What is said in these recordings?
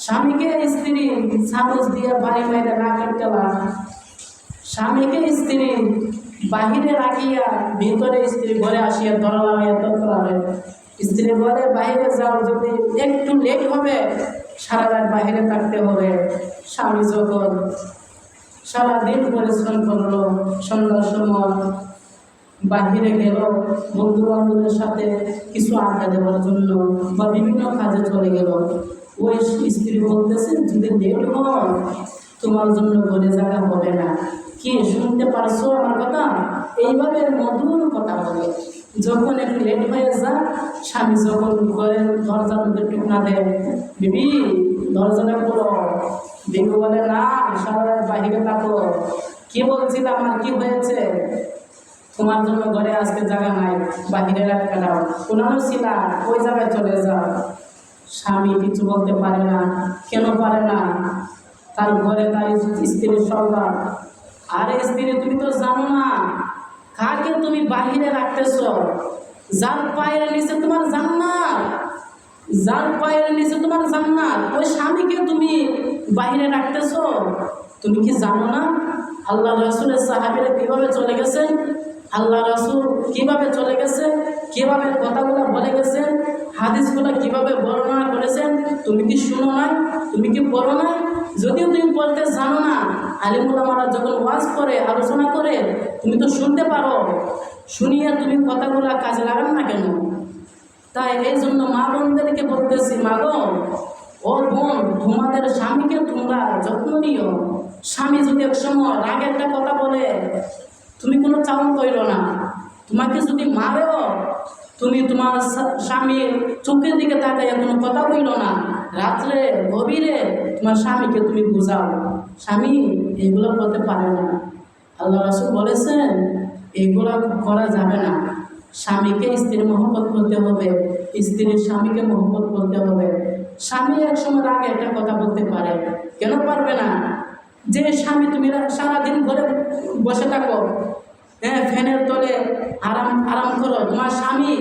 স্বামীকে স্ত্রী চামচ দিয়ে বাড়ি বাইরে না কাটতেলা, স্বামীকে স্ত্রী বাহিরে রাখিয়া ভিতরে স্ত্রী ঘরে আসিয়া ধরা লাগাইয়া তৎপরে স্ত্রী বলে বাহিরে যাও, যদি একটু লেট হবে সারা রাত বাহিরে থাকতে হবে। স্বামী যখন সারাদিন পরিশ্রম করলো, সন্ধ্যার সময় বাহিরে গেল বন্ধু বান্ধবের সাথে কিছু আড্ডা দেওয়ার জন্য বা বিভিন্ন কাজে চলে গেল, ওই স্ত্রী বলতেছে যদি লেট হয় তোমার জন্য ঘরে জায়গা হবে না। কি শুনতে পারছো আমার কথা? এইভাবে মধুর কথা বলে। যখন একটু লেট হয়ে যায়, স্বামী যখন ঘরের দরজার মধ্যে টুকনা দেয়, বিবি দরজাটা খোলো, বিবি বলে না সারা রাত বাহিরে থাকো। কি বলছিলাম আর কি হয়েছে? তোমার জন্য ঘরে আজকে জায়গা নাই, বাহিরে রাত কাটাও। কোনানো ছিলা ওই জায়গায় চলে যাও। স্বামী কিছু বলতে পারে না। কেন পারে না? তার ঘরে তার স্ত্রীর সংবাদ। আরে স্ত্রী, তুমি তো জানো না কাকে তুমি বাহিরে রাখতেছ। যার পায়ের নিচে তোমার জান্নাত, যার পায়ের নিচে তোমার জান্নাত, ওই স্বামীকে তুমি বাহিরে রাখতেছ। তুমি কি জানো না আল্লাহ রাসূলের সাহাবীরা কিভাবে চলে গেছেন? আল্লাহ রাসূল কিভাবে চলে গেছে, কিভাবে কথাগুলো বলে গেছেন, হাদিসগুলো কিভাবে বর্ণনা করেছেন? তুমি কি শুনো না? তুমি কি পড়ো না? যদিও তুমি পড়তে জানো না, আলিম উলামারা যখন ওয়াজ করে, আলোচনা করে, তুমি তো শুনতে পারো। শুনিয়ে তুমি কথাগুলো কাজে লাগান না কেন? তাই এই জন্য মা বোনদেরকে বলতেছি, মা গো, ও বোন, তোমাদের স্বামীকে তোমরা যত্ন নিও। স্বামী যদি এক সময় রাগে একটা কথা বলে, তুমি কোনো চাউন কইরো না। তোমাকে যদি মারেও, তুমি তোমার স্বামীর চোখের দিকে তাকাইয়া কোনো কথা কইরো না। রাত্রে গভীরে তোমার স্বামীকে তুমি বুঝাও, স্বামী এগুলো করতে পারে না। আল্লাহ রাসূল বলেছেন এগুলো করা যাবে না। স্বামীকে স্ত্রীর মহব্বত করতে হবে, স্ত্রীর স্বামীকে মহব্বত করতে হবে। স্বামী একসময় রাগে একটা কথা বলতে পারে, কেন পারবে না? যে স্বামী তুমি সারাদিন ঘরে বসে থাকো, হ্যাঁ, ফ্যানের তলে আরাম আরাম করো, তোমার স্বামী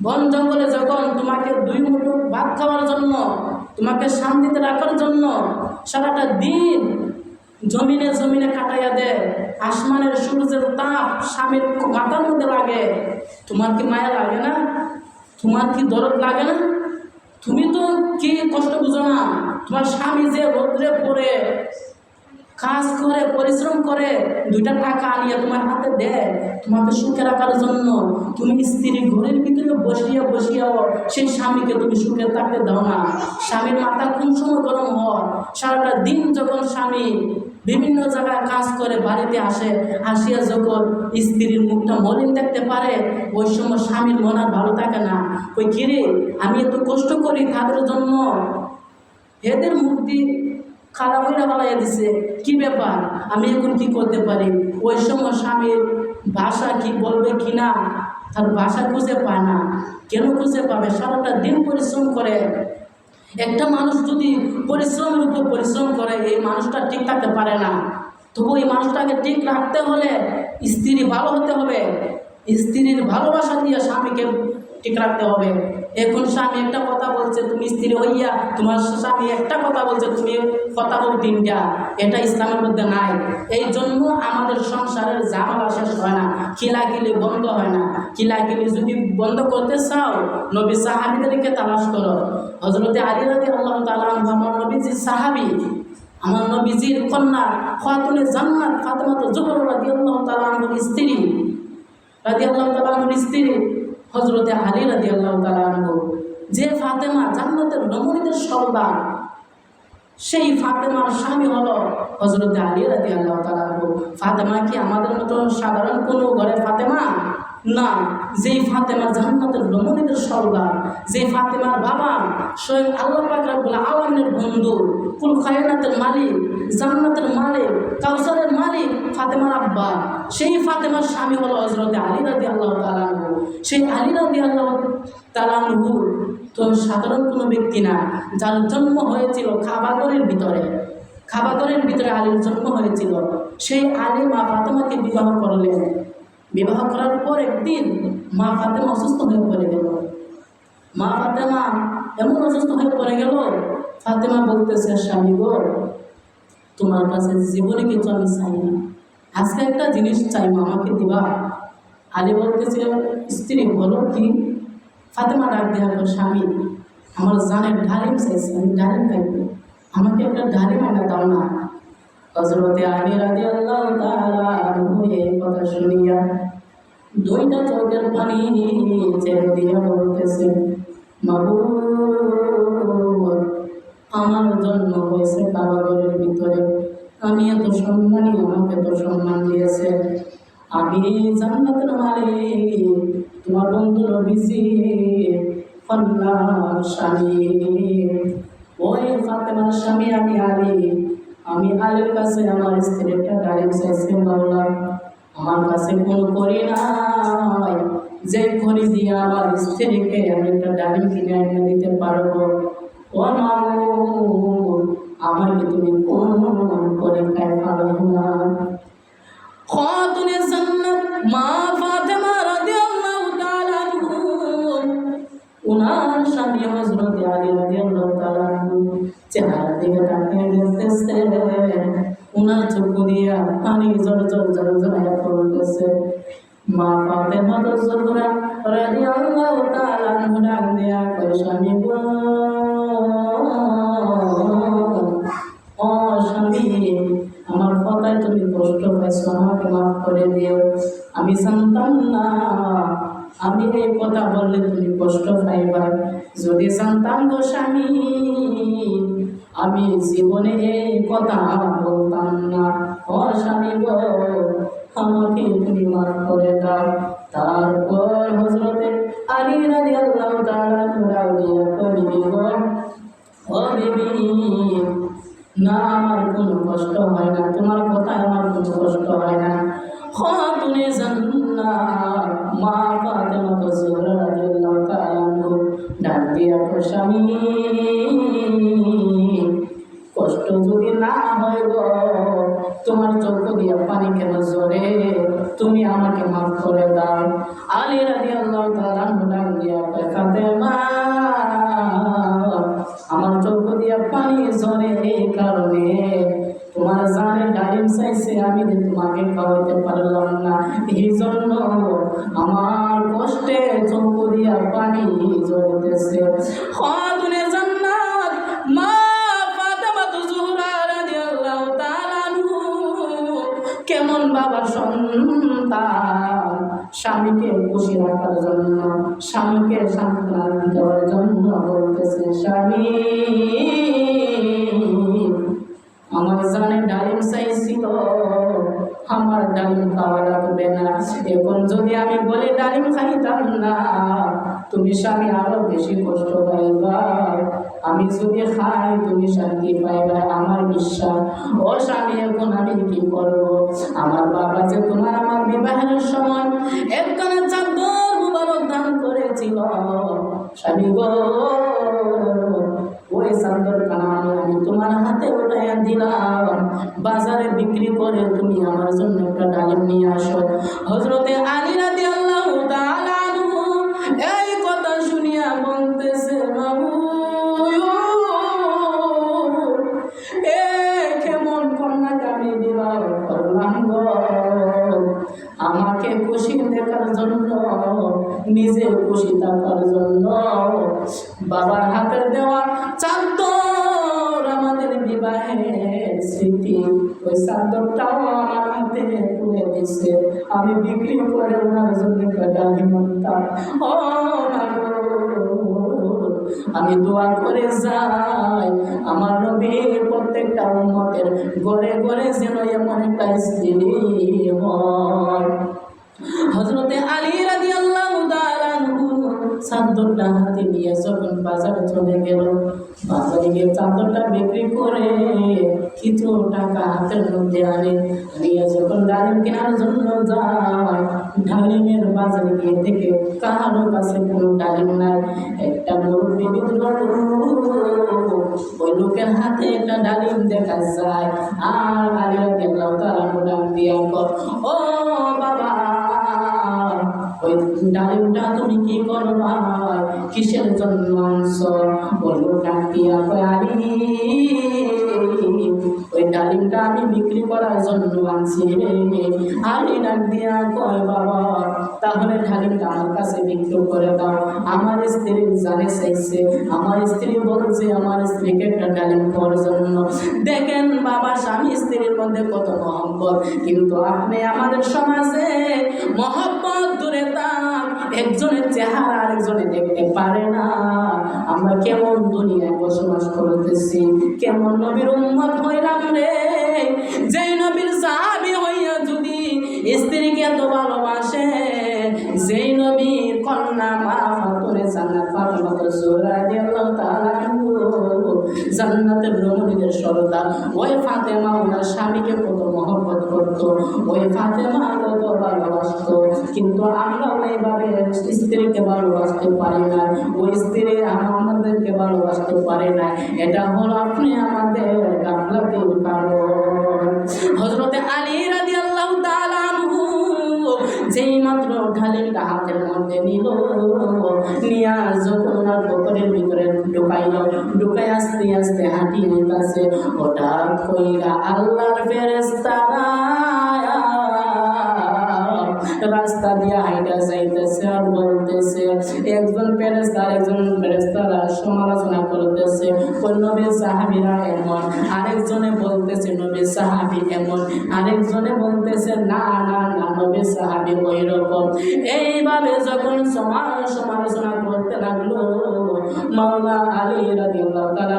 বন জঙ্গলে যখন তোমাকে দুই মুঠো ভাত খাওয়ার জন্য, তোমাকে শান্তিতে রাখার জন্য সারাটা দিন জমিনে জমিনে কাটাইয়া দেয়, আসমানের সূর্যের তাপ স্বামীর মাথার মধ্যে লাগে, তোমার কি মায়া লাগে না? তোমার কি দরদ লাগে না? তুমি তো কি কষ্ট বুঝো না? তোমার স্বামী যে রোদ্রে পড়ে কাজ করে পরিশ্রম করে দুইটা টাকা আনিয়ে তোমার হাতে দেয় তোমাকে সুখে রাখার জন্য, তুমি স্ত্রী ঘরের ভিতরে বসিয়া বসিয়াও সেই স্বামীকে তুমি সুখে থাকতে দাও না। স্বামীর মাথা কোন সময় গরম হয়? সারাটা দিন যখন স্বামী বিভিন্ন জায়গায় কাজ করে বাড়িতে আসে, আসিয়া যখন স্ত্রীর মুখটা মলিন দেখতে পারে, ওই সময় স্বামীর মন আর ভালো থাকে না। ওই কিরে, আমি এত কষ্ট করি তাদের জন্য, এদের মুখ দিয়ে খারাপ হইয়া বালাইয়া দিছে, কি ব্যাপার, আমি এখন কি করতে পারি? ওই সময় স্বামীর ভাষা কি বলবে কি না, তার ভাষা খুঁজে পায় না। কেন খুঁজে পাবে? সারাটা দিন পরিশ্রম করে। একটা মানুষ যদি পরিশ্রমের উপর পরিশ্রম করে, এই মানুষটা ঠিক থাকতে পারে না। তবু এই মানুষটাকে ঠিক রাখতে হলে স্ত্রী ভালো হতে হবে, স্ত্রীর ভালোবাসা দিয়ে স্বামীকে ঠিক রাখতে হবে। এখন স্বামী একটা কথা বলছে, তুমি স্ত্রী হইয়া তোমার স্বামী একটা কথা বলছে, তুমি কথা বল তিনটা, এটা ইসলামের মধ্যে নাই। এই জন্য আমাদের সংসারের ঝামেলা শেষ হয় না, কিলাকিলি বন্ধ হয় না। কিলাকিলি যদি বন্ধ করতে চাও, নবী সাহাবীদেরকে তালাশ করো। হযরতে আলী রাদিয়াল্লাহু তাআলা আনহু আমার নবীজির সাহাবী, আমার নবীজির কন্যা খাতুনে জান্নাত ফাতেমা জোহরা রাদিয়াল্লাহু তাআলা আনহুর স্ত্রী, রাদিয়াল্লাহু তাআলা আনহুর স্ত্রী হযরতে আলী রাদিয়াল্লাহু তাআলা আনহু, যে ফাতেমা জান্নাতের রমণীদের সর্দার, সেই ফাতেমার স্বামী হলো হযরতে আলী রাদিয়াল্লাহু তাআলা আনহু। ফাতেমা কি আমাদের মতো সাধারণ কোনো ঘরের ফাতেমা না? যেই ফাতেমা জান্নাতের রমণীদের সর্দার, যে ফাতেমার বাবা স্বয়ং আল্লাহ পাক রব্বুল আলামিনের বন্ধু, কুল কায়নাতের মালিক, জান্নাতের মালিক, কাউসারের মালিক ফাতেমার আব্বা, সেই ফাতেমার স্বামী হলো হযরতে আলী রাদিয়াল্লাহু তাআলা আনহু। সেই আলী রাদিয়াল্লাহু তাআলা আনহু তো সাধারণ কোনো ব্যক্তি না, যার জন্ম হয়েছিল কাবাগরের ভিতরে। কাবাগরের ভিতরে আলীর জন্ম হয়েছিল। সেই আলী মা ফাতেমাকে বিবাহ করলেন। বিবাহ করার পর একদিন মা ফাতেমা অসুস্থ হয়ে পড়ে গেল। মা ফাতেমা এমন অসুস্থ হয়ে পড়ে গেল, ফাতেমা বলতেছে, স্বামী গো, তোমার কাছে জীবনে কিছু আমি চাই না, আজকে একটা জিনিস চাইবো, আমাকে দিবা? আলী বলতেছে, স্ত্রী বলো কি? ফাতেমা ডাক দেওয়া, স্বামী আমার জানের ডালিম চাইছে, আমি ডালিম খাইবো, আমাকে একটা ডালিম এনে দাও না। হযরতে আলী রাদিয়াল্লাহু তাআলা আনহু এই কথা শুনিয়া দুইটা চোখের পানি ছেড়ে দিয়ে বলতেছে, মাবুদ, আমার জন্ম হয়েছে কারাগারের ভিতরে, আমি এত সম্মানী, আমাকে এত সম্মান দিয়েছে, আমি জান্নাতের মালিক, তোমার বন্ধু নবীজি আল্লাহর স্বামী, ওই ফাতেমার স্বামী আমি আলী, আমি আলীর কাছে আমার স্ত্রী একটা ডালিম চাইছে, মাওলা আমার কাছে কোনো করি নাই, যে খড়ি দিয়ে আমার স্ত্রীকে আমি একটা ডালিম কিনে এনে দিতে পারবো, ও মাবুদ আমাকে তুমি কোন পরীক্ষায় ভালো না। খাতুনে জান্নাত মা ফাতেমা রাদিয়াল্লাহু তাআলা আনহু, উনার স্বামী হযরতে আলী রাদিয়াল্লাহু তাআলা আনহু চেহারা দিকে তাকিয়ে দেখতেছে, উনার চোখ দিয়ে পানি জল জল জল জল পড়তেছে। মা ফাতেমা যুহরা রাদিয়াল্লাহু তাআলা আনহা ডাক দিয়া কয়, স্বামী গো, ও স্বামী, আমার কথায় তুমি কষ্ট পাইছো, আমাকে মাফ করে দিও, আমি জানতাম না আমি এই কথা বললে তুমি কষ্ট পাইবা, যদি জানতাম গো স্বামী, আমি জীবনে এই কথা বলতাম না, ও স্বামী গো, আমাকে তুমি মাফ করে দাও। তারপর হযরতে আলী রাদিয়াল্লাহু তাআলা ডাক দিয়া কয়, বিবি গো, ও বিবি, না আমার কোনো কষ্ট হয় না, তোমার কথায় আমার কোনো কষ্ট হয় না। খাতুনে জান্নাত মা ফাতেমা যুহরা রাদিয়াল্লাহু তাআলা আনহা ডাক দিয়া কয়, স্বামী কষ্ট যদি না হয় গো, তোমার চোখ দিয়ে পানি কেন ঝরে, তুমি আমাকে মাফ করে দাও। আলী রাদিয়াল্লাহু তাআলা আনহু ডাক দিয়া কয়, ফাতেমা আমার চোখ দিয়ে পানি ঝরে এই কারণে, তোমার জানে ডালিম চাইছে, আমি যে তোমাকে খাওয়াতে পারলাম না, এই জন্য আমার কষ্টে চোখ দিয়া পানি ঝরতেছে। খাতুনে জান্নাত মা ফাতেমা যুহরা রাদিয়াল্লাহু তাআলা আনহু কেমন বাবার সন্তান, স্বামীকে খুশি রাখার জন্য, স্বামীকে সান্ত্বনা দেওয়ার জন্য বলতেছে, স্বামী আমার জানে ডালিম চাইছিল, আমার ডালিম খাওয়া লাগবে না, এখন যদি আমি বলি ডালিম খাইতাম না, তুমি স্বামী আরো বেশি কষ্ট পাইবা, আমি যদি খাই তুমি শান্তি পাইবা, আমার বিশ্বাস। ও স্বামী, এখন আমি কি করব? আমার বাবা যে তোমার আমার বিবাহের সময় একখানা চাদর মুবারক দান করেছিল, স্বামী গো, ওই চাদর খানা আমি তোমার হাতে উঠাইয়া দিলাম, বাজারে বিক্রি করে তুমি আমার জন্য একটা ডালিম নিয়ে আসো। হযরতে আলী রাদিয়াল্লাহু তাআলা আনহু এই কথা শুনিয়া বলতেছে, মাবুদ, এ কেমন কন্যাকে আমি বিবাহ করলাম গো, আমাকে খুশি দেখার জন্য, নিজে খুশি থাকার জন্য বাবার হাতে দেওয়া চাদর, আমাদের বিবাহের স্মৃতি, ওই চাদরটাও আমার হাতে তুলে দিছে, আমি বিক্রি করে ওনার জন্য ডালিম আনতাম। ও আমি দোয়া করে যাই, আমার নবীর প্রত্যেকটা উম্মতের ঘরে ঘরে যেন এমন একটা স্ত্রী হয়। হযরতে আলী রাদিয়াল্লাহু তাআলা আনহু চাদরটা হাতে নিয়ে যখন বাজারে চলে গেল, বাজারে গিয়ে চাদরটা বিক্রি করে কিছু টাকা হাতের মধ্যে আনে, নিয়ে যখন ডালিম কেনার জন্য যায়, ডালিমের বাজারে গিয়ে দেখে কারো কাছে কোনো ডালিম নাই, একটা মুরব্বি বিধবা ওই লোকের হাতে একটা ডালিম দেখা যায়। আর আলী রাদিয়াল্লাহু তাআলা ডাক দিয়া কয়, ও বাবা, ওই ডালিমটা তুমি কি করবা, কিসের জন্য আনছো? বললো ডাক দিয়া কয় আলী, ওই ডালিমটা আমি বিক্রি করার জন্য আনছি রে। আলী ডাক দিয়া কয় বাবা, তাহলে ডালিমটা আমার কাছে বিক্রি করে দাও, আমার স্ত্রী জানে চাইছে, আমার স্ত্রী বলছে আমার স্ত্রীকে একটা ডালিম খাওয়ার জন্য। দেখেন বাবা, স্বামী স্ত্রীর মধ্যে কত মহব্বত, কিন্তু আপনি আমাদের সমাজে মহব্বত দূরে থাক, একজনের চেহারা আরেকজনে দেখতে পারে না। আমরা কেমন দুনিয়ায় বসবাস করতেছি, কেমন নবীর উম্মত হইলাম রে, যেই নবীর সাহাবী হইয়া যদি স্ত্রীকে এত ভালোবাসে, যেই নবীর কন্যা মা ফাতেমা জান্নাত ফাতেমা জোহরা রাদিয়াল্লাহু তাআলা জান্নাতে ভ্রমণীদের সর্দার, ওই ফাতেমা ওনার স্বামীকে কত মহব্বত করত, ওই ফাতেমা কত ভালোবাসত। কিন্তু আমরা ওইভাবে স্ত্রীকে ভালোবাসতে পারি না, ওই স্ত্রী আমাদেরকে ভালোবাসতে পারে না। এটা হলো আপনি আমাদের গাফলাতের কারণ। হযরতে আলী রাদিয়াল্লাহু তাআলা আনহু যেই মাত্র ঢালিটা হাতের মধ্যে নিল, নিয়া যখন ওনার পকেটের ভিতরে ঢুকাই আস্তে আস্তে হাঁটি হইতাছে, হঠাৎ কইরা আল্লাহর ফেরেশতারা রাস্তা দিয়ে হাইটা যাইতেছে আর বলতেছে, একজন ফেরেশতা একজন ফেরেশতারা সমালোচনা করতেছে, কোন নবীর সাহাবীরা এমন, আরেকজনে বলতেছে নবীর সাহাবী এমন, আরেকজনে বলতেছে না না না নবীর সাহাবী ওই রকম। এইভাবে যখন সমালোচনা করতে লাগলো, মাওলা আলী রাদিয়াল্লাহু তাআলা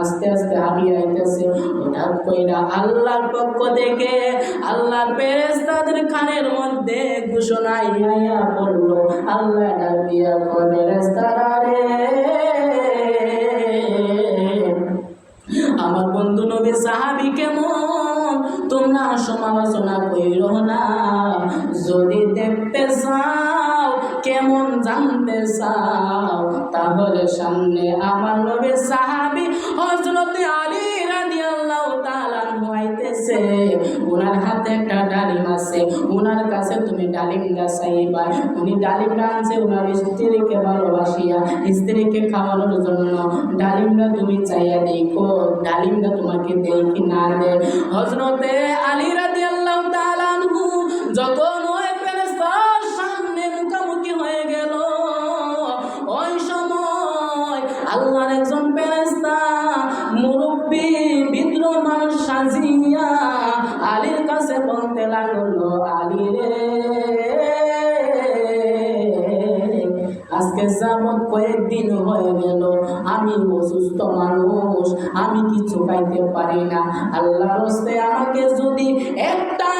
আস্তে আস্তে হাঁটিয়ে আইতেছে, হঠাৎ কইরা আল্লাহর পক্ষ থেকে আল্লাহর ফেরেশতাদের কানের মধ্যে ঘোষণা আইয়া পড়লো। আল্লাহ ডাক দিয়া কয় ফেরেশতারা রে, আমার বন্ধু নবী সাহাবী কেমন তোমরা সমালোচনা কইরো না, যদি দেখতে চাও কেমন জানতে চাও, তাহলে সামনে আমার নবী সাহাবী হযরতে আলী রাদিয়াল্লাহু তাআলা আইতেছে, ওনার হাতে একটা ডালিম আছে, ওনার কাছে তুমি ডালিমটা চাইবা। উনি ডালিমটা আনছে ওনার স্ত্রীকে ভালোবাসিয়া, স্ত্রীকে খাওয়ানোর জন্য। ডালিমটা তুমি চাইয়া দেখো ডালিমটা তোমাকে দেয় কি না দেয়। হযরতে আলী রাদিয়াল্লাহু তাআলা আনহু যখন ওই ফেরেশতার সামনে মুখোমুখি হয়ে গেল, ওই সময় আল্লাহর একজন ফেরেশতা মুরব্বী বিদ্রোহ মানুষ সাজিয়া আলীর কাছে বলতে লাগলো, আলী রে, আজকে যাবত কয়েকদিন হয়ে গেল আমি অসুস্থ মানুষ, আমি কিছু খাইতে পারি না, আল্লাহর রাস্তায় আমাকে যদি একটা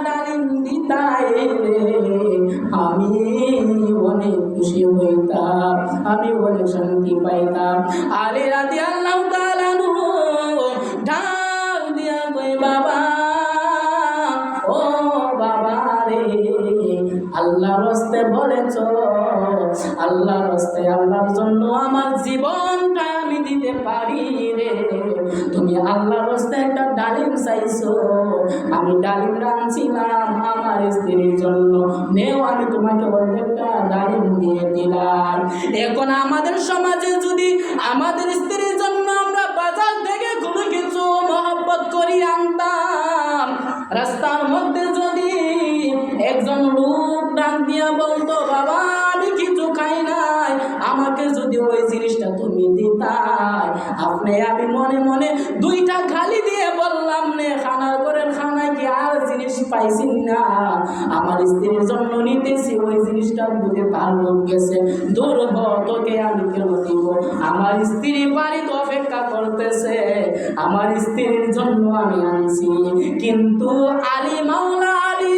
ডালিম দিতাই রে, আমি অনেক খুশি হইতাম, আমি অনেক শান্তি পাইতাম। আলী রাদিয়াল্লাহু তাআলা আনহু ডাক দিয়া কই, বাবা ও বাবা রে, আল্লাহর রাস্তায় বলেছ, আল্লাহর রাস্তায় আল্লাহর জন্য আমার জীবনটা আমি দিতে পারি রে, তুমি আল্লাহর রাস্তায় একটা ডালিম চাইছো, আমি ডালিম আনছিলাম আমার স্ত্রীর জন্য, নেও আমি তোমাকে অর্ধেকটা ডালিম দিয়ে দিলাম। এখন আমাদের সমাজে যদি আমাদের স্ত্রীর জন্য আমরা বাজার থেকে কোনো কিছু মহব্বত করি আনতাম, রাস্তার মধ্যে যদি একজন লোক ডাক দিয়া বলতো, বাবা আমি কিছু খাই নাই, আমাকে যদি ওই জিনিসটা তুমি দিতাই, আপনি আমি মনে মনে দুইটা খালি দিয়ে বললাম নে খানার করে খানায় কি আর জিনিস পাইছি না, আমার স্ত্রীর জন্য নিতেছি, ওই জিনিসটা বুঝে তার লোক গেছে, দূর হ, তোকে আমি কেন দিব, আমার স্ত্রী বাড়িতে অপেক্ষা করতেছে, আমার স্ত্রীর জন্য আমি আনছি। কিন্তু আলী মাওলা আলী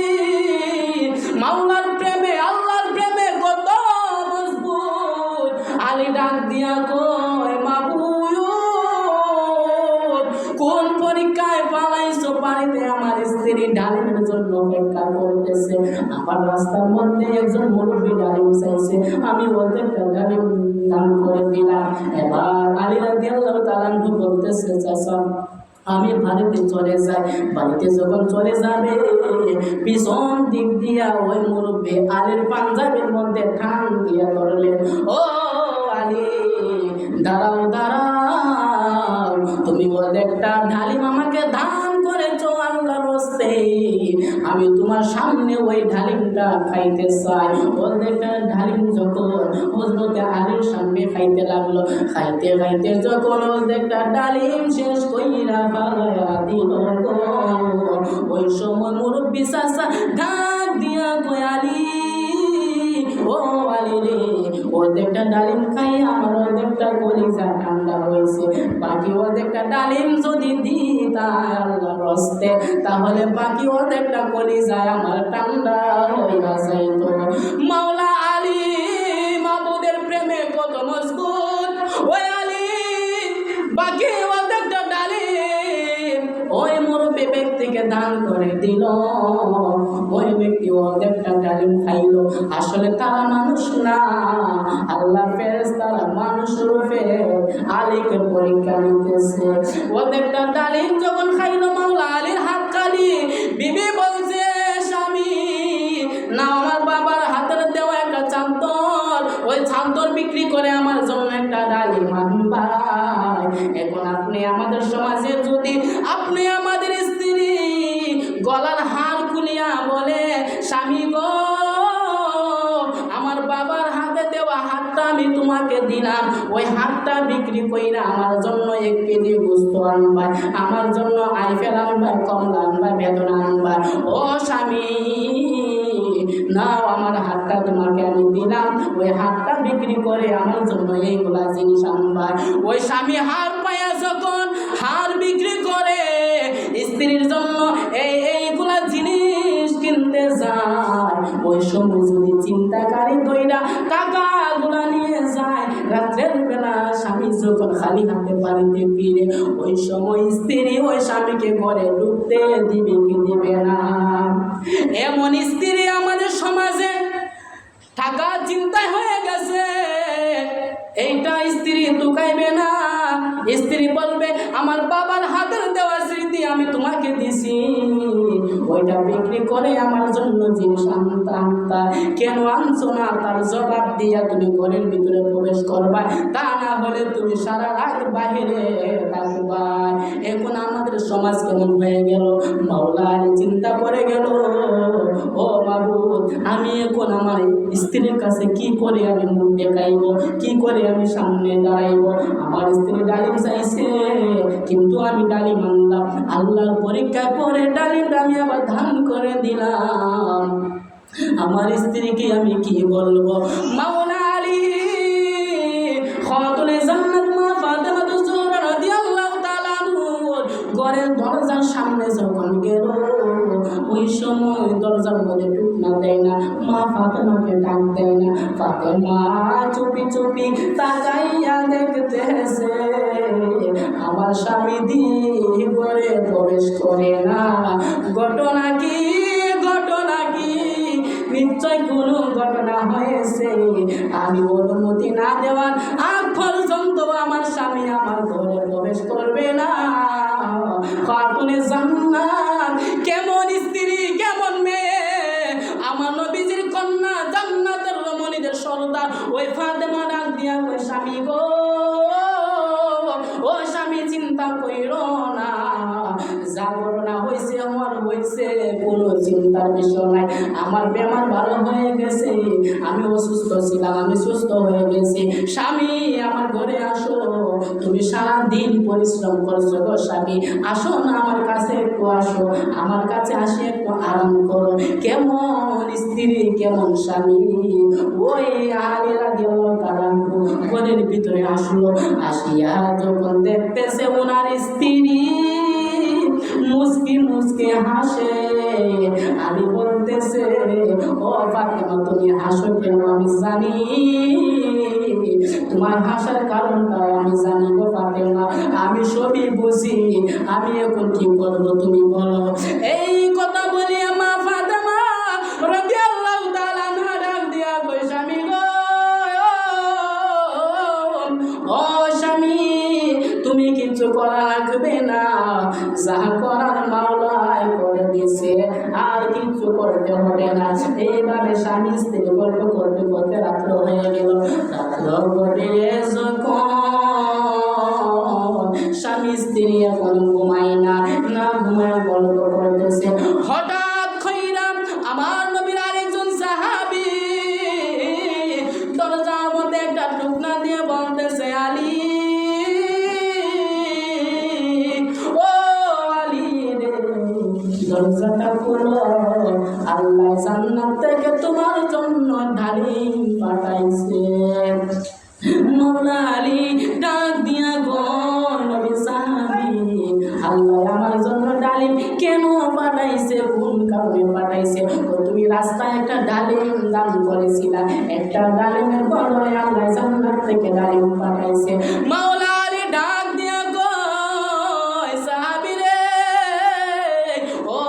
মাওলার প্রেমে আল্লাহর প্রেমে কত মজবুত। আলী ডাক দিয়া কয়, মাবুদ কোন পরীক্ষায় পালাইছো, বাড়িতে আমার স্ত্রী ডালিমের জন্য অপেক্ষা করতেছে, আমার রাস্তার মধ্যে একজন মুরব্বী ডালিম চাইছে, আমি ওদেরকে ডালিম দান করে দিলাম। এবার আলী রাদিয়াল্লাহু তাআলা বলতেছে, চাচা আমি বাড়িতে চলে যাই। বাড়িতে যখন চলে যাবে, পিছন দিক দিয়া ওই মুরব্বী আলীর পাঞ্জাবের মধ্যে টান দিয়া ধরলেন, ও আলী, দাঁড়াও দাঁড়াও, তুমি অর্ধেকটা ডালিম আমাকে দান করেছো আল্লাহর রাস্তে, আমি তোমার সামনে ওই ডালিমটা খাইতে চাই। অর্ধেকটা ডালিম যখন হযরতে আলীর সামনে খাইতে লাগলো, খাইতে খাইতে যখন অর্ধেকটা ডালিম শেষ কইরা ফালাইয়া দিল, ওই সময় মুরব্বী চাচা ডাক দিয়া কই, আলী, ও আলী রে, অর্ধেকটা ডালিম খাই আমার অর্ধেকটা কলিজা ঠান্ডা হয়েছে, বাকি অর্ধেকটা ডালিম যদি দিতা আল্লাহর রাস্তে, তাহলে বাকি অর্ধেকটা কলিজা আমার ঠান্ডা হইয়া যাইত। মাওলা আলী মাবুদের প্রেমে কত মজবুত, ওই আলী বাকি অর্ধেকটা ডালিম ওই মুরব্বী ব্যক্তিকে দান করে দিল। ওই ব্যক্তি অর্ধেকটা ডালিম খাইল। আসলে তারা মানুষ না, আল্লাহর ফেরেশতারা মানুষ রূপে আলীকে পরীক্ষা নিতেছে। অর্ধেকটা ডালিম যখন খাইল, মাওলা আলীর হাত খালি। বিবি বলছে, স্বামী না, আমার বাবার হাতের দেওয়া একটা চাদর, ওই চাদর বিক্রি করে আমার জন্য একটা ডালিম আনবা। এখন আপনি আমাদের সমাজে যদি আপনি আমাদের স্ত্রী গলার হার খুলিয়া বলে, স্বামী গো, আমার বাবার হাতে দেওয়া হাতটা আমি তোমাকে দিলাম, ওই হাতটা বিক্রি কইরা আমার জন্য 1 কেজি গোস্ত আনবা, আমার জন্য আইফেল আনবা, কমলা আনবা, বেদনা আনবা। ও স্বামী, নাও আমার হাতটা তোমাকে আমি দিলাম, ওই হাতটা বিক্রি করে আমার জন্য এইগুলা জিনিস আনবা। ওই স্বামী হার পায়া যখন হার বিক্রি করে স্ত্রীর জন্য এইগুলা জিনিস কিনতে যায়, ওই সময় যদি চিন্তাকারী দইরা টাকাগুলা নিয়ে যায়, রাত্রের বেলা স্বামী যখন খালি হাতে বাড়িতে ফিরে, ওই সময় স্ত্রী ওই স্বামীকে ঘরে ঢুকতে দিবে কি দিবে না? এমন স্ত্রী আমাদের সমাজে টাকা চিন্তায় হয়ে গেছে। এইটা স্ত্রী লুকাইবে না, স্ত্রী বলবে, আমার বাবার হাতের দেওয়া স্মৃতি আমি তোমাকে দিছি, ওইটা বিক্রি করে আমার জন্য জিনিস আনতা, কেন আনছো না তার জবাব দিয়া তুমি ঘরের ভিতরে প্রবেশ করবা, তা না হলে তুমি সারা রাত বাহিরে থাকবা। এখন আমাদের সমাজ কেমন হয়ে গেল? মাওলা আলী চিন্তা করে গেল, ও মাবুদ, আমি এখন আমার স্ত্রীর কাছে কি করে আমি মুখ দেখাইব, কি করে আমি সামনে দাঁড়াইব? আমার স্ত্রী ডালিম চাইছে, কিন্তু আমি ডালিম আনলাম, আল্লাহর পরীক্ষা করে ডালিমটা আমি আবার দান করে দিলাম, আমার স্ত্রীকে আমি কি বলবো? মাওলা আলী খাতুনে জান্নাত মা ফাতেমা জোহরা রাদিয়াল্লাহু তাআলা আনহার ঘরের দরজার সামনে যখন গেল, ওই সময় দরজার মধ্যে টুকনা দেয় না, মা ফাতেমাকে ডাক দেয় না। ফাতেমা চুপি চুপি তাকাইয়া দেখতেছে, আমার স্বামী দিয়ে ঘরে প্রবেশ করে না। ঘটনা কি? ঘটনা কি? নিশ্চয় কোনো ঘটনা হয়েছে। আমি অনুমতি না দেওয়ার আগ পর্যন্ত আমার স্বামী আমার ঘরে প্রবেশ করবে না। খাতুনে জান্নাত কেমন স্ত্রী, কেমন মেয়ে, আমার নবীজির কন্যা, জান্নাতের রমণীদের সর্দার ওই ফাতেমা ডাক দিয়া ওই স্বামী গো, ও স্বামী চিন্তা কইরো না, যা ঘটনা হয়েছে আমার হয়েছে, কোনো চিন্তার বিষয় নাই, আমার বেমার ভালো হয়ে গেছে, আমি অসুস্থ ছিলাম, আমি সুস্থ হয়ে গেছি। স্বামী আমার ঘরে আসো, তুমি সারাদিন পরিশ্রম করছো গো স্বামী, আসো না আমার কাছে একটু আসো, আমার কাছে আসে একটু আরাম করো। কেমন স্ত্রী, কেমন স্বামী। ওই আলী রাদিয়াল্লাহু তাআলা ঘরের ভিতরে আসলো, আসিয়া যখন দেখতেছে ওনার স্ত্রী মুস্কি মুস্কি হাসে, আমি বলতেছে, ও ফাতেমা তুমি হাসো কেন? আমি জানি তোমার হাসার কারণটা আমি জানি গো ফাতেমা, আমি সবই বুঝি, আমি এখন কি করবো তুমি বলো। এই কথা বলি মা ফাতেমা রাদিয়াল্লাহু তাআলা আনহা ডাক দিয়া কই, স্বামী গো, ও স্বামী, তুমি কিছু করা লাগবে না, যা করার মাওলাই করে দিছে, আর কিছু করতে হবে না। এইভাবে স্বামী স্ত্রী গল্প করতে করতে রাত্র হয়ে গেল। রাত্র গড়িয়ে যখন স্বামী স্ত্রী এখন ঘুমায় না, না ঘুমায় গল্প করতেছে, হঠাৎ কইরা আমার নবীর আরেকজন সাহাবী দরজার মধ্যে একটা টুকনা দিয়ে বলতেছে, আলী, ও আলী রে, দরজাটা খোলো, আল্লাহ জান্নাত থেকে তোমার জন্য ডালিম পাঠাইছে। মওলা আলী ডাক দিয়া গো নবী সাহাবী, আল্লাহ আমার জন্য ডালিম কেন পাঠাইছে, কোন কারণে পাঠাইছে? তুমি রাস্তায় একটা ডালিম দান করেছিলা, একটা ডালিমের বদলে আল্লাহ জান্নাত থেকে ডালিম পাঠাইছে। মওলা আলী ডাক দিয়া গো সাহাবী রে, ও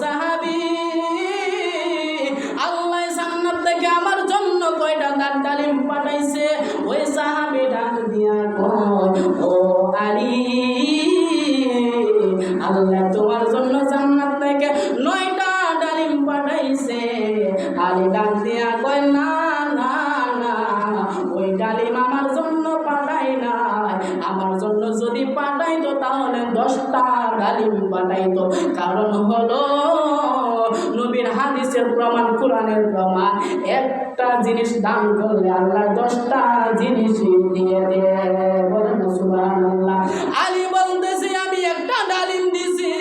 সাহাবী, আল্লাহ জান্নাত থেকে আমার জন্য কয়টা ডালিম পাঠাইছে? ওই সাহাবী ডাক দিয়া কয়, ও আলী, আল্লাহ তোমার জন্য জান্নাত থেকে 9টা ডালিম পাঠাইছে। আলী ডাক দিয়া কয়, না না না, ওই ডালিম আমার জন্য পাঠাই নাই, আমার জন্য যদি পাঠাইতো তাহলে 10টা ডালিম পাঠাইতো। কারণ হলো নবীর হাদিসের প্রমাণ, কোরআনের প্রমাণ, একটা জিনিস দান করলে আল্লাহ 10টা জিনিস দিয়ে দেয়। বলেন সুবহানাল্লাহ। আলী বলতেছে, আমি একটা ডালিম দিছি,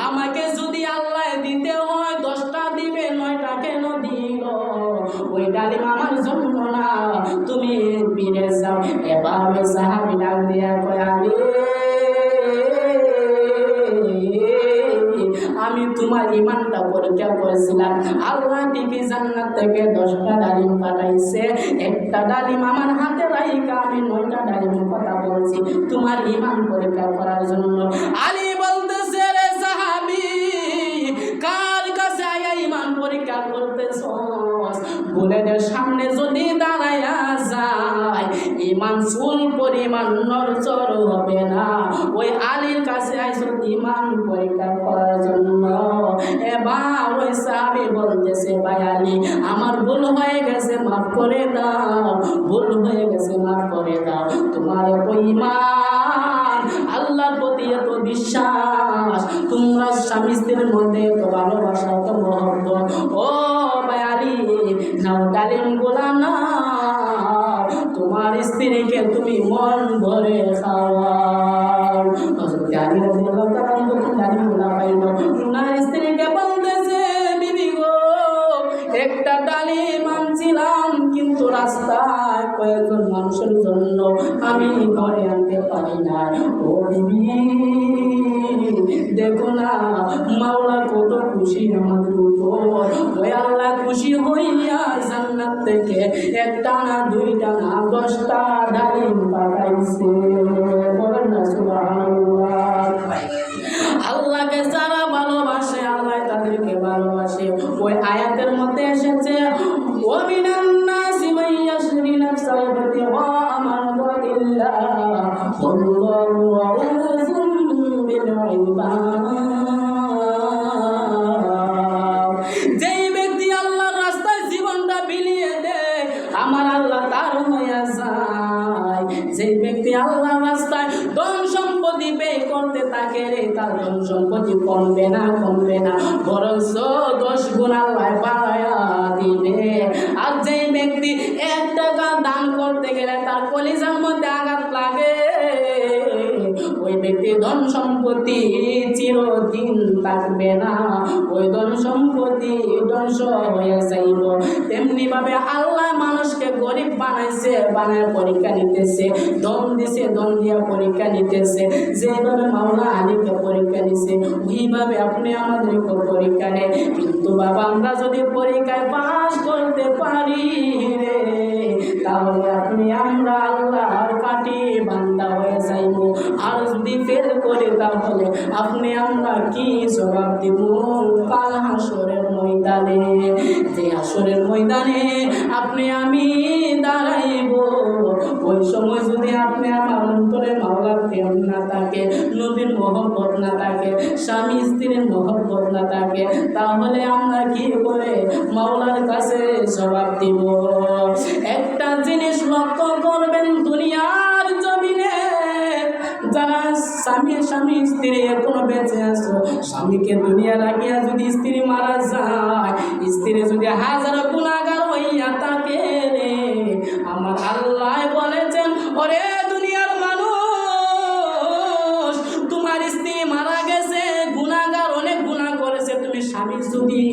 আমাকে যদি আল্লাহ দিতে হয় 10টা দিবে, 9টা কেন দিল? ওই ডালিম আমার জন্য না, তুমি ফিরে যাও। এবার ওই সাহাবী ডাক দিয়া কয়, আলী, আমি তোমার ইমানটা পরীক্ষা করেছিলাম, আল্লাহ ঠিকই জান্নাত থেকে 10টা ডালিম পাঠাইছে, একটা ডালিম আমার হাতে রাইখা আমি 9টা ডালিমের কথা বলছি তোমার ইমান পরীক্ষা করার জন্য। আলী বলতেছে, রে সাহাবী, কার কাছে আয়া ইমান পরীক্ষা করতেছস? বুলেটের সামনে যদি দাঁড়ায়া যায়, ইমান চুল পরিমাণ নড়চড় হবে না। ওই আলীর কাছে আইছো ইমান পরীক্ষা করার জন্য। এবার ওই সাহাবী বলতেছে, ভাই আলী, আমার ভুল হয়ে গেছে, মাফ করে দাও, ভুল হয়ে গেছে, মাফ করে দাও। তোমার এত ইমান, আল্লাহর প্রতি এত বিশ্বাস, তোমরা স্বামী স্ত্রীর মধ্যে এত ভালোবাসা, এত মহব্বত, ও ভাই আলী, নাও ডালিম গুলা না, তোমার স্ত্রীকে তুমি মন ভরে খাওয়াও। আলী রাদিয়াল্লাহু তাআলা যখন ডালিম গুলা পাইল, ওনার স্ত্রীকে বলতেছে, বিবি গো, একটা ডালিম আনছিলাম, কিন্তু রাস্তায় কয়েকজন মানুষের জন্য আমি ঘরে আনতে পারি না। ও বিবি, দেখো না মাওলা কত খুশি আমাদের উপর। ওই আল্লাহ খুশি হইয়া জান্নাত থেকে একটা না, 2টা না, 10টা ডালিম পাঠাইছে। বলেন না সুবহানাল্লাহ। আল্লাহকে যারা ভালোবাসে, আল্লাহ তাদেরকে ভালোবাসে। ওই আয়াতের মধ্যে এসেছে, ওয়া মিনান নাসি মান ইয়াশরি নাফসাহু বিতিগা মারদাতিল্লাহ ওয়াল্লাহু রাউফুম বিল ইবাদ। যেই ব্যক্তি আল্লাহর রাস্তায় জীবনটা বিলিয়ে দেয়, আমার আল্লাহ তার হয়ে যায়। যেই ব্যক্তি আল্লাহর রাস্তায় ধন সম্পত্তি ব্যয় করতে থাকে, রে তার ধন সম্পত্তি কমবে না, কমবে না, বরং 10 গুণ আল্লাহ বাড়ায়া দিবে। আর যেই ব্যক্তি 1 টাকা দান করতে গেলে তার কলিজার মধ্যে আঘাত লাগে, ওই ব্যক্তি ধন সম্পত্তি চিরদিন থাকবে না, ওই ধন সম্পত্তি ধ্বংস হয়ে যাইব। তেমনি ভাবে আল্লাহ মানুষকে গরিব বানাইছে, বানায় পরীক্ষা নিতেছে, ধন দিছে, ধন দিয়া পরীক্ষা নিতেছে। যেভাবে মাওলা আলীকে পরীক্ষা নিছে, ওইভাবে আপনি আমাদেরকে পরীক্ষা নেন। কিন্তু বাবা, আমরা যদি পরীক্ষায় পাস করতে পারি রে, তাহলে আপনি আমরা আল্লাহর কাটি বান্দা হয়ে যাইব। আর যদি ফেল করে, তাহলে আপনি আমরা কি জবাব দিব কাল হাসরের ময়দানে? যে হাসরের ময়দানে আপনি আমি দাঁড়াইব, ওই সময় যদি আপনি আমার অন্তরে মাওলার প্রেম না থাকে, নবীর মহব্বত না থাকে, স্বামী স্ত্রীর মহব্বত না থাকে, তাহলে আমরা কি করে মাওলার কাছে জবাব দিব? একটা জিনিস লক্ষ্য করবেন, দুনিয়ার জমিনে যারা স্বামী স্ত্রী এখনো বেঁচে আছো, স্বামীকে দুনিয়া রাখিয়া যদি স্ত্রী মারা যায়, স্ত্রী যদি হাজার গুনাহগার হইয়া থাকে রে, আমার আল্লাহ বলেছেন, ওরে দুনিয়ার মানুষ, তোমার স্ত্রী মারা গেছে, গুনাহগার, অনেক গুনাহ করেছে, তুমি স্বামী যদি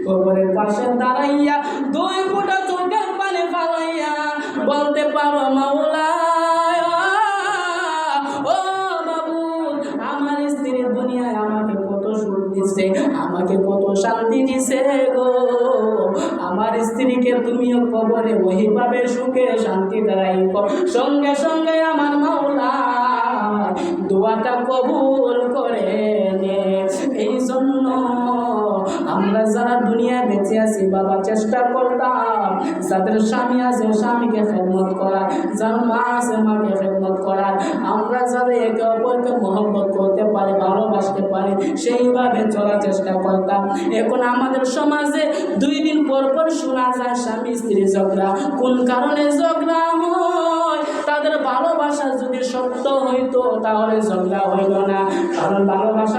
কবরের পাশে দাঁড়াইয়া 2 ফোঁটা চোখের পানি ফালাইয়া বলতে পারো, মাওলা ও মাবুদ, আমার স্ত্রী দুনিয়ায় আমাকে কত সুখ দিছে, আমাকে কত শান্তি দিছে গো, আমার স্ত্রীকে তুমিও কবরে ওইভাবে সুখে শান্তি রাখো। সঙ্গে সঙ্গে আমার মাওলা দোয়াটা কবুল করে নে। এই জন্য আমরা যারা দুনিয়ায় বেঁচে আছি বাবা, চেষ্টা করতাম যাদের স্বামী আছে স্বামীকে খেদমত করার, যার মা আছে মাকে খেদমত করার, আমরা যারা একে অপরকে মহব্বত করতে পারি, ভালোবাসতে পারি, সেইভাবে চলার চেষ্টা করতাম। এখন আমাদের সমাজে 2 দিন পর পর শোনা যায় স্বামী স্ত্রী ঝগড়া। কোন কারণে ঝগড়া হয়? তাদের ভালোবাসা যদি সত্য হইতো তাহলে ঝগড়া হইল না, কারণ ভালোবাসা